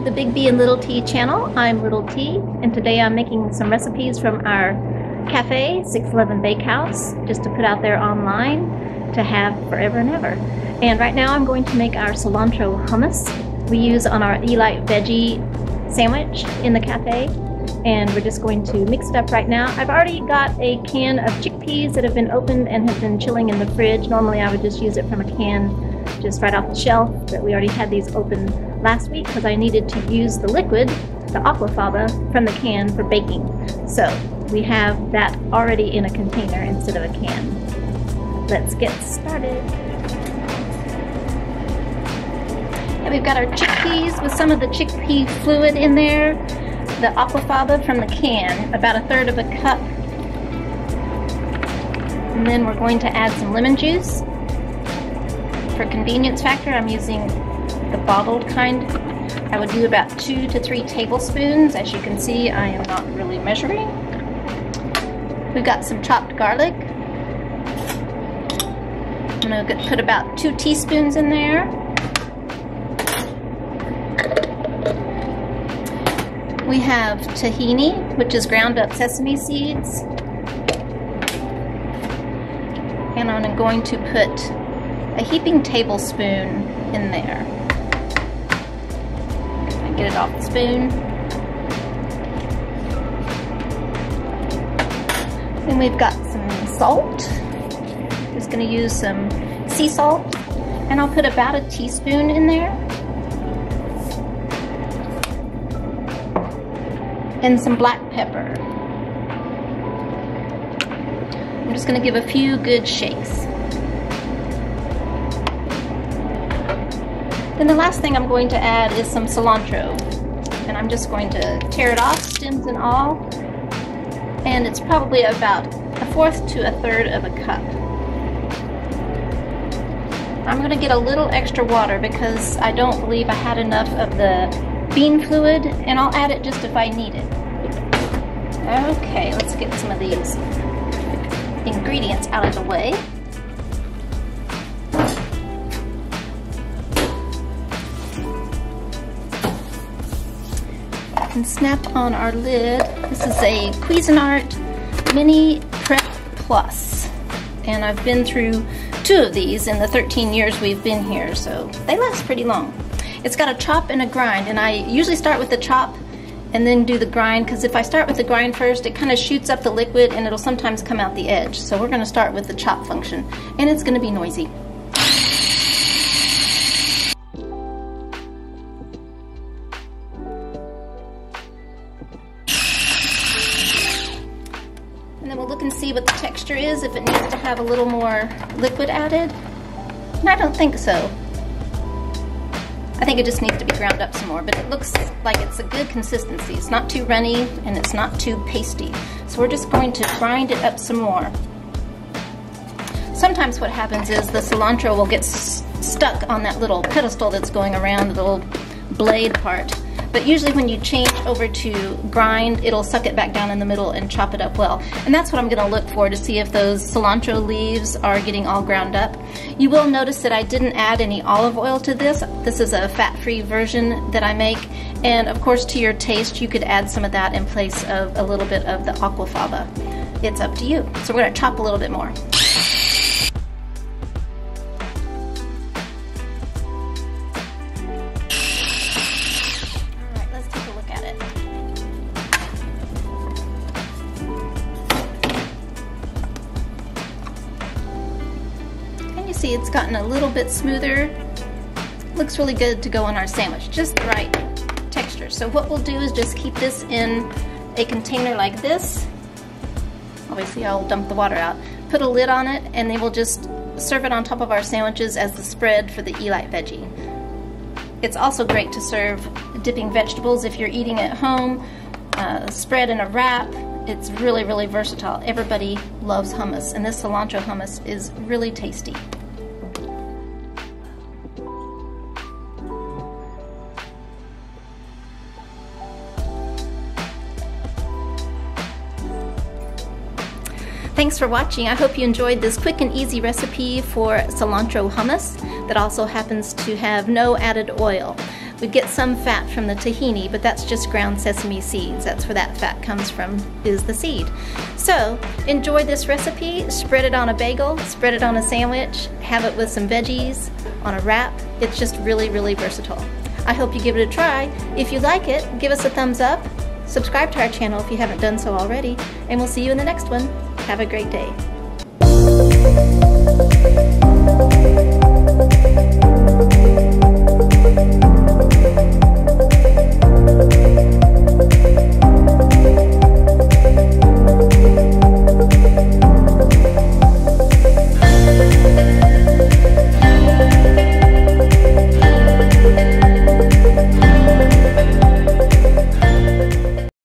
to the Big B and Little T channel. I'm Little T, and today I'm making some recipes from our cafe, 611 Bakehouse, just to put out there online to have forever and ever. And right now I'm going to make our cilantro hummus we use on our Elite Veggie sandwich in the cafe. And we're just going to mix it up right now. I've already got a can of chickpeas that have been opened and have been chilling in the fridge. Normally I would just use it from a can just right off the shelf, but we already had these open last week because I needed to use the liquid, the aquafaba, from the can for baking. So we have that already in a container instead of a can. Let's get started. And we've got our chickpeas with some of the chickpea fluid in there. The aquafaba from the can, about 1/3 of a cup. And then we're going to add some lemon juice. For convenience factor, I'm using the bottled kind. I would do about 2 to 3 tablespoons. As you can see, I am not really measuring. We've got some chopped garlic. I'm going to put about 2 teaspoons in there. We have tahini, which is ground up sesame seeds. And I'm going to put a heaping tablespoon in there. Get it off the spoon. Then we've got some salt. Just going to use some sea salt, and I'll put about a teaspoon in there. And some black pepper. I'm just going to give a few good shakes. Then the last thing I'm going to add is some cilantro. And I'm just going to tear it off, stems and all. And it's probably about 1/4 to 1/3 of a cup. I'm going to get a little extra water because I don't believe I had enough of the bean fluid, and I'll add it just if I need it. Okay, let's get some of these ingredients out of the way. And snap on our lid. This is a Cuisinart Mini Prep Plus, and I've been through 2 of these in the 13 years we've been here, so they last pretty long. It's got a chop and a grind, and I usually start with the chop and then do the grind, because if I start with the grind first, it kind of shoots up the liquid and it'll sometimes come out the edge. So we're going to start with the chop function, and it's going to be noisy. And then we'll look and see what the texture is, if it needs to have a little more liquid added. And I don't think so. I think it just needs to be ground up some more, but it looks like it's a good consistency. It's not too runny and it's not too pasty. So we're just going to grind it up some more. Sometimes what happens is the cilantro will get stuck on that little pedestal that's going around, the little blade part. But usually when you change over to grind, it'll suck it back down in the middle and chop it up well. And that's what I'm going to look for to see if those cilantro leaves are getting all ground up. You will notice that I didn't add any olive oil to this. This is a fat-free version that I make. And of course, to your taste, you could add some of that in place of a little bit of the aquafaba. It's up to you. So we're going to chop a little bit more. See, it's gotten a little bit smoother. Looks really good to go on our sandwich, just the right texture. So what we'll do is just keep this in a container like this. Obviously I'll dump the water out, put a lid on it, and then we'll just serve it on top of our sandwiches as the spread for the Elite Veggie. It's also great to serve dipping vegetables if you're eating at home, spread in a wrap. It's really, really versatile. Everybody loves hummus, and this cilantro hummus is really tasty. Thanks for watching. I hope you enjoyed this quick and easy recipe for cilantro hummus that also happens to have no added oil. We get some fat from the tahini, but that's just ground sesame seeds. That's where that fat comes from, is the seed. So enjoy this recipe, spread it on a bagel, spread it on a sandwich, have it with some veggies, on a wrap. It's just really, really versatile. I hope you give it a try. If you like it, give us a thumbs up, subscribe to our channel if you haven't done so already, and we'll see you in the next one. Have a great day.